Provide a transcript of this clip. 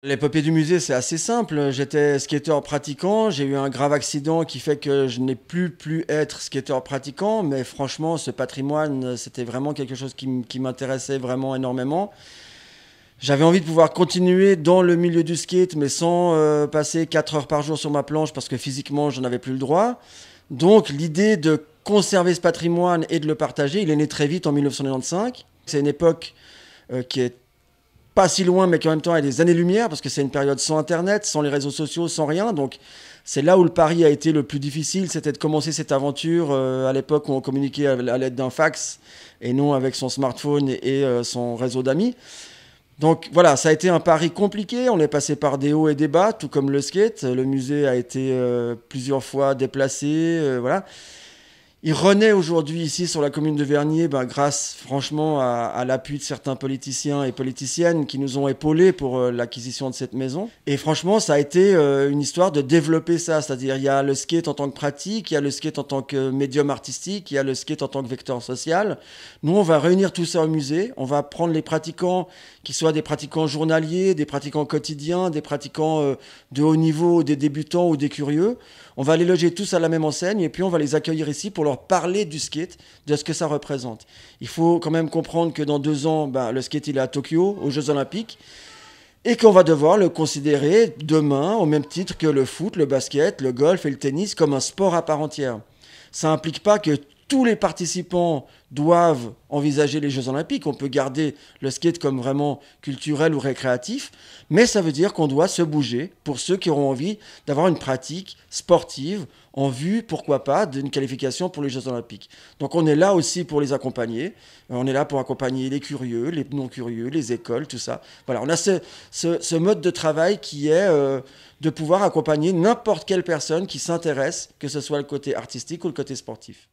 L'épopée du musée, c'est assez simple. J'étais skateur pratiquant, j'ai eu un grave accident qui fait que je n'ai plus pu être skateur pratiquant, mais franchement, ce patrimoine, c'était vraiment quelque chose qui m'intéressait vraiment énormément. J'avais envie de pouvoir continuer dans le milieu du skate, mais sans passer 4 heures par jour sur ma planche, parce que physiquement, je n'avais plus le droit. Donc, l'idée de conserver ce patrimoine et de le partager, il est né très vite en 1995. C'est une époque qui est pas si loin, mais qu'en même temps, il y a des années-lumière, parce que c'est une période sans Internet, sans les réseaux sociaux, sans rien. Donc, c'est là où le pari a été le plus difficile, c'était de commencer cette aventure à l'époque où on communiquait à l'aide d'un fax et non avec son smartphone et son réseau d'amis. Donc voilà, ça a été un pari compliqué. On est passé par des hauts et des bas, tout comme le skate. Le musée a été plusieurs fois déplacé. Voilà. Il renaît aujourd'hui ici sur la commune de Vernier grâce franchement à l'appui de certains politiciens et politiciennes qui nous ont épaulés pour l'acquisition de cette maison. Et franchement, ça a été une histoire de développer ça. C'est-à-dire il y a le skate en tant que pratique, il y a le skate en tant que médium artistique, il y a le skate en tant que vecteur social. Nous, on va réunir tout ça au musée. On va prendre les pratiquants, qui soient des pratiquants journaliers, des pratiquants quotidiens, des pratiquants de haut niveau, des débutants ou des curieux. On va les loger tous à la même enseigne et puis on va les accueillir ici pour leur parler du skate, de ce que ça représente. Il faut quand même comprendre que dans 2 ans, le skate il est à Tokyo, aux Jeux Olympiques, et qu'on va devoir le considérer demain au même titre que le foot, le basket, le golf et le tennis comme un sport à part entière. Ça n'implique pas que tous les participants doivent envisager les Jeux Olympiques. On peut garder le skate comme vraiment culturel ou récréatif, mais ça veut dire qu'on doit se bouger pour ceux qui auront envie d'avoir une pratique sportive en vue, pourquoi pas, d'une qualification pour les Jeux Olympiques. Donc on est là aussi pour les accompagner. On est là pour accompagner les curieux, les non-curieux, les écoles, tout ça. Voilà, on a ce mode de travail qui est de pouvoir accompagner n'importe quelle personne qui s'intéresse, que ce soit le côté artistique ou le côté sportif.